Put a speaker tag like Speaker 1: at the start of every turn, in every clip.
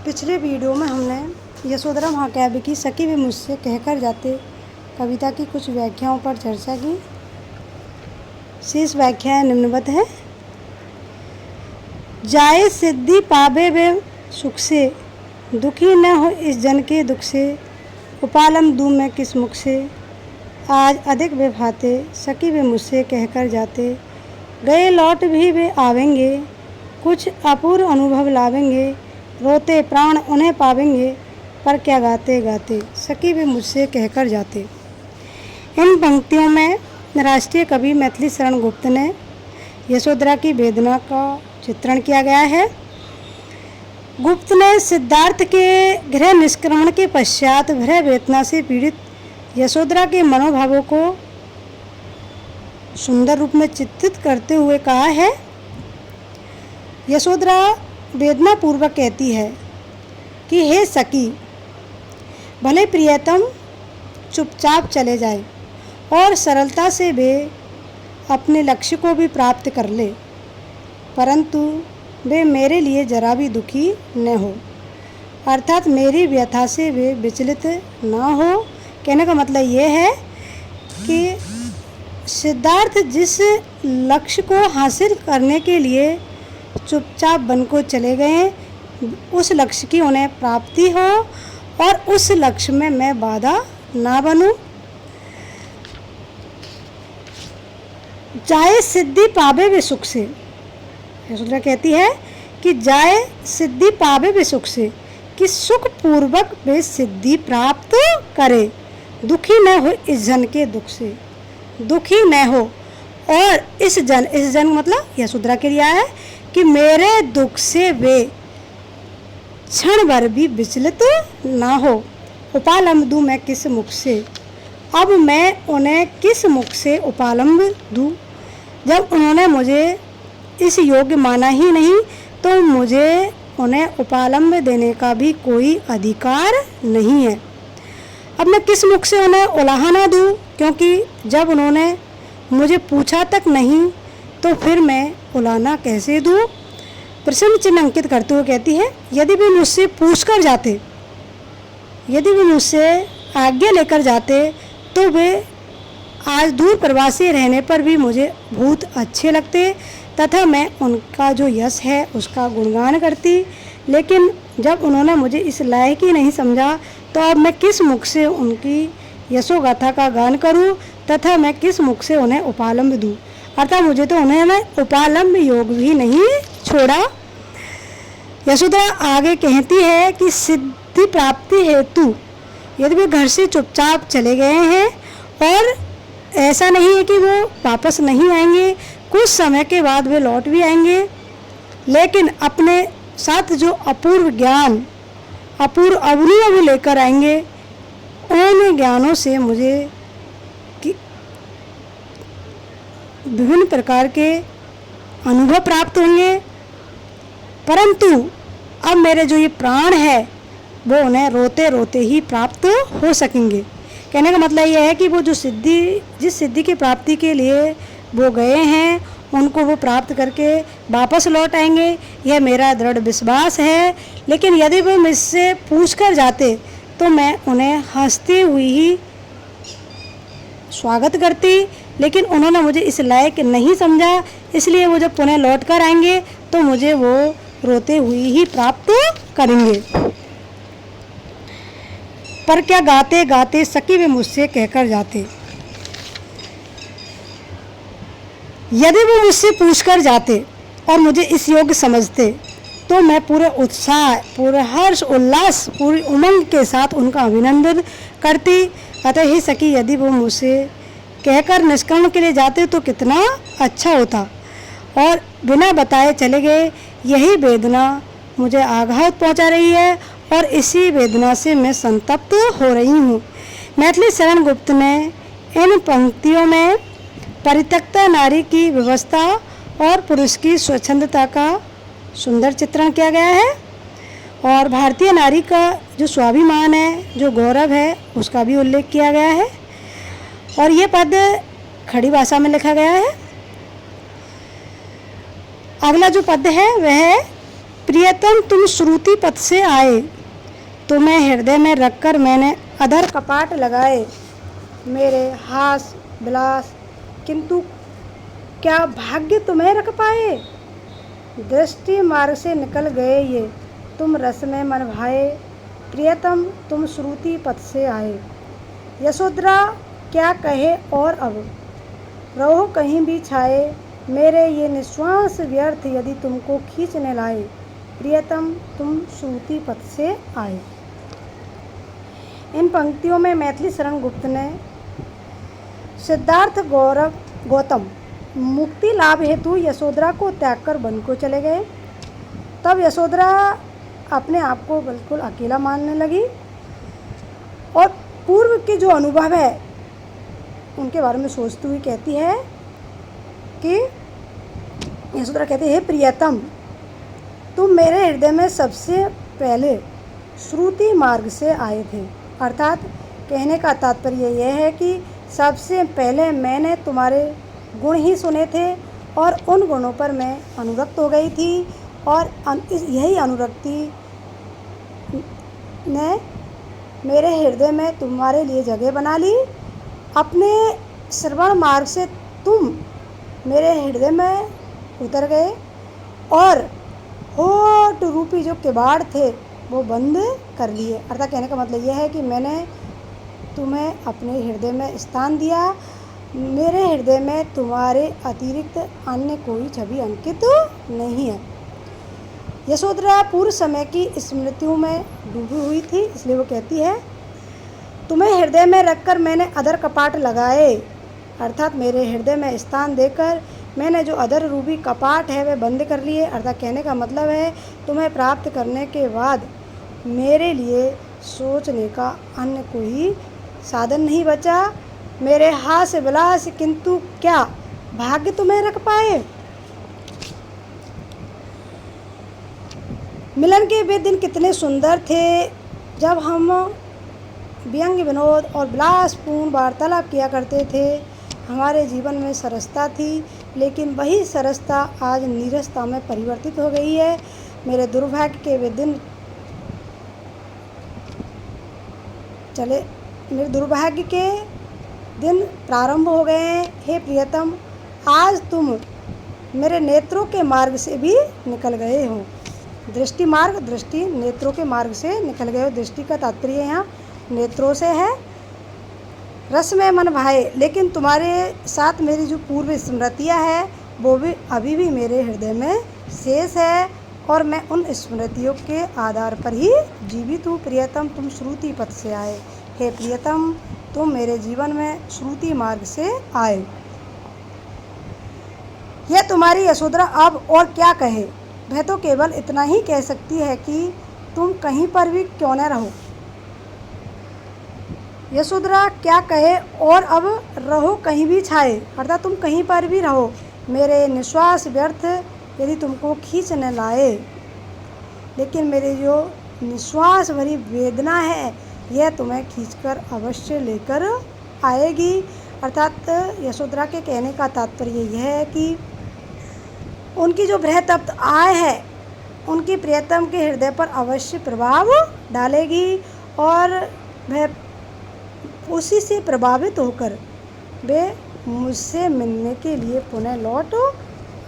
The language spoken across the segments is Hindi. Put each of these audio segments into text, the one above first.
Speaker 1: पिछले वीडियो में हमने यशोधरा महाकाव्य की सखी वे मुझसे कहकर जाते कविता की कुछ व्याख्याओं पर चर्चा की। शेष व्याख्याएं निम्नवत है। जाए सिद्धि पावे वे सुख से, दुखी न हो इस जन के दुख से, उपालम दूँ मैं किस मुख से। आज अधिक वे भाते सखी वे मुझसे कहकर जाते, गए लौट भी वे आवेंगे, कुछ अपूर्व अनुभव लावेंगे, रोते प्राण उन्हें पावेंगे, पर क्या गाते गाते सखी वे मुझसे कहकर जाते। इन पंक्तियों में राष्ट्रीय कवि मैथिली शरण गुप्त ने यशोधरा की वेदना का चित्रण किया गया है। गुप्त ने सिद्धार्थ के गृह निष्क्रमण के पश्चात भय वेदना से पीड़ित यशोधरा के मनोभावों को सुंदर रूप में चित्रित करते हुए कहा है। यशोधरा वेदना पूर्वक कहती है कि हे सखी, भले प्रियतम चुपचाप चले जाए और सरलता से वे अपने लक्ष्य को भी प्राप्त कर ले, परंतु वे मेरे लिए जरा भी दुखी न हो, अर्थात मेरी व्यथा से वे विचलित ना हो। कहने का मतलब ये है कि सिद्धार्थ जिस लक्ष्य को हासिल करने के लिए चुपचाप बन को चले गए, उस लक्ष्य की उन्हें प्राप्ति हो और उस लक्ष्य में मैं बाधा ना बनूं। जाए सिद्धि पावे वे सुख से, यशोधरा कहती है कि जाए सिद्धि पावे वे सुख से, कि सुख पूर्वक वे सिद्धि प्राप्त करे, दुखी न हो इस जन के दुख से, दुखी न हो। और इस जन मतलब यशोधरा के लिए है कि मेरे दुख से वे क्षण भर भी विचलित ना हो। उपालंब दूँ मैं किस मुख से, अब मैं उन्हें किस मुख से उपालंब दूँ। जब उन्होंने मुझे इस योग्य माना ही नहीं, तो मुझे उन्हें उपालंब देने का भी कोई अधिकार नहीं है। अब मैं किस मुख से उन्हें उलाहना दूँ, क्योंकि जब उन्होंने मुझे पूछा तक नहीं, तो फिर मैं उलाहना कैसे दूँ। प्रश्न चिन्ह अंकित करते हुए कहती है, यदि वे मुझसे पूछ कर जाते, यदि वे मुझसे आज्ञा लेकर जाते, तो वे आज दूर प्रवासी रहने पर भी मुझे बहुत अच्छे लगते तथा मैं उनका जो यश है उसका गुणगान करती। लेकिन जब उन्होंने मुझे इस लायक ही नहीं समझा, तो अब मैं किस मुख से उनकी यशोगाथा का गान करूं तथा मैं किस मुख से उन्हें उपालंब दूं। अर्थात मुझे तो उन्होंने उपालंब योग भी नहीं छोड़ा। यशोधरा आगे कहती है कि सिद्धि प्राप्ति हेतु यदि वे घर से चुपचाप चले गए हैं और ऐसा नहीं है कि वो वापस नहीं आएंगे, कुछ समय के बाद वे लौट भी आएंगे, लेकिन अपने साथ जो अपूर्व ज्ञान, अपूर्व अवरूप लेकर आएंगे, उन ज्ञानों से मुझे विभिन्न प्रकार के अनुभव प्राप्त होंगे, परंतु अब मेरे जो ये प्राण है वो उन्हें रोते रोते ही प्राप्त हो सकेंगे। कहने का मतलब यह है कि वो जो जिस सिद्धि की प्राप्ति के लिए वो गए हैं, उनको वो प्राप्त करके वापस लौट आएंगे, यह मेरा दृढ़ विश्वास है। लेकिन यदि वो मुझसे पूछ कर जाते, तो मैं उन्हें हंसती हुई ही स्वागत करती, लेकिन उन्होंने मुझे इस लायक नहीं समझा, इसलिए वो जब पुनः लौट कर आएंगे तो मुझे वो रोते हुए ही प्राप्त करेंगे। पर क्या गाते गाते सखी वे मुझसे कहकर जाते, यदि वो मुझसे पूछकर जाते और मुझे इस योग्य समझते, तो मैं पूरे उत्साह, पूरे हर्ष उल्लास, पूरी उमंग के साथ उनका अभिनंदन करती। अतः ही सखी, यदि वो मुझसे कहकर निष्क्रमण के लिए जाते तो कितना अच्छा होता, और बिना बताए चले गए। यही वेदना मुझे आघात पहुंचा रही है और इसी वेदना से मैं संतप्त हो रही हूँ। मैथिली शरण गुप्त ने इन पंक्तियों में परित्यक्ता नारी की व्यवस्था और पुरुष की स्वच्छंदता का सुंदर चित्रण किया गया है, और भारतीय नारी का जो स्वाभिमान है, जो गौरव है, उसका भी उल्लेख किया गया है। और ये पद खड़ी भाषा में लिखा गया है। अगला जो पद है वह है प्रियतम तुम श्रुति पथ से आए, तुम्हें हृदय में रखकर मैंने अधर कपाट लगाए। मेरे हास विलास किंतु क्या भाग्य तुम्हें रख पाए। दृष्टि मार्ग से निकल गए ये, तुम रस में मन भाए। प्रियतम तुम श्रुति पथ से आए। यशोधरा क्या कहे और अब, रहो कहीं भी छाए। मेरे ये निश्वास व्यर्थ यदि तुमको खींचने लाए। प्रियतम तुम श्रुति पथ से आए। इन पंक्तियों में मैथिली शरण गुप्त ने सिद्धार्थ गौतम मुक्ति लाभ हेतु यशोधरा को त्याग कर वन को चले गए। तब यशोधरा अपने आप को बिल्कुल अकेला मानने लगी और पूर्व के जो अनुभव है उनके बारे में सोचती हुई कहती है कि यशोधरा कहती है, प्रियतम तुम मेरे हृदय में सबसे पहले श्रुति मार्ग से आए थे। अर्थात कहने का तात्पर्य यह है कि सबसे पहले मैंने तुम्हारे गुण ही सुने थे और उन गुणों पर मैं अनुरक्त हो गई थी और यही अनुरक्ति ने मेरे हृदय में तुम्हारे लिए जगह बना ली। अपने श्रवण मार्ग से तुम मेरे हृदय में उतर गए और होठ रूपी जो किवाड़ थे वो बंद कर लिए। अर्थात कहने का मतलब यह है कि मैंने तुम्हें अपने हृदय में स्थान दिया। मेरे हृदय में तुम्हारे अतिरिक्त अन्य कोई छवि अंकित नहीं है। यशोधरा पूर्व समय की स्मृतियों में डूबी हुई थी, इसलिए वो कहती है, तुम्हें हृदय में रखकर मैंने अधर कपाट लगाए। अर्थात मेरे हृदय में स्थान देकर मैंने जो अधर रूपी कपाट है वह बंद कर लिए। अर्थात कहने का मतलब है तुम्हें प्राप्त करने के बाद मेरे लिए सोचने का अन्य कोई साधन नहीं बचा। मेरे हास विलास किंतु क्या भाग्य तुम्हें रख पाए। मिलन के वे दिन कितने सुंदर थे जब हम व्यंग्य विनोद और विलासपूर्ण वार्तालाप किया करते थे। हमारे जीवन में सरसता थी, लेकिन वही सरसता आज नीरसता में परिवर्तित हो गई है। मेरे दुर्भाग्य के वे दिन मेरे दुर्भाग्य के दिन प्रारंभ हो गए हैं। हे प्रियतम, आज तुम मेरे नेत्रों के मार्ग से भी निकल गए हो। दृष्टि मार्ग, दृष्टि नेत्रों के मार्ग से निकल गए हो। दृष्टि का तात्पर्य यहाँ नेत्रों से है। रस में मन भाए, लेकिन तुम्हारे साथ मेरी जो पूर्व स्मृतियाँ है वो भी अभी भी मेरे हृदय में शेष है और मैं उन स्मृतियों के आधार पर ही जीवित हूँ। प्रियतम तुम श्रुति पथ से आए। हे प्रियतम, तुम मेरे जीवन में श्रुति मार्ग से आए। यह तुम्हारी यशोधरा अब और क्या कहे। वह तो केवल इतना ही कह सकती है कि तुम कहीं पर भी क्यों न रहो। यशोधरा क्या कहे और अब रहो कहीं भी छाए। अर्थात तुम कहीं पर भी रहो, मेरे निश्वास व्यर्थ यदि तुमको खींच न लाए। लेकिन मेरी जो निश्वास भरी वेदना है यह तुम्हें खींचकर अवश्य लेकर आएगी। अर्थात यशोधरा के कहने का तात्पर्य यह है कि उनकी जो बृहत्तप्त आय है उनकी प्रियतम के हृदय पर अवश्य प्रभाव डालेगी और वह उसी से प्रभावित होकर वे मुझसे मिलने के लिए पुनः लौट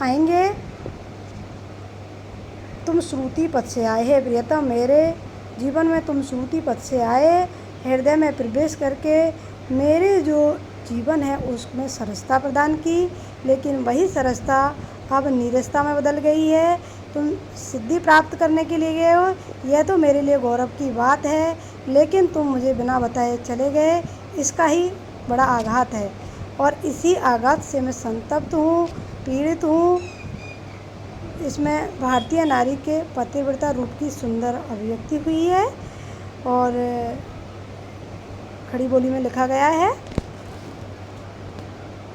Speaker 1: आएंगे। तुम श्रुति पथ से आए। हे प्रियतम, मेरे जीवन में तुम श्रुति पथ से आए। हृदय में प्रवेश करके मेरे जो जीवन है उसमें सरसता प्रदान की, लेकिन वही सरसता अब नीरसता में बदल गई है। तुम सिद्धि प्राप्त करने के लिए गए हो, यह तो मेरे लिए गौरव की बात है, लेकिन तुम मुझे बिना बताए चले गए, इसका ही बड़ा आघात है और इसी आघात से मैं संतप्त हूँ, पीड़ित हूँ। इसमें भारतीय नारी के पतिव्रता रूप की सुंदर अभिव्यक्ति हुई है और खड़ी बोली में लिखा गया है।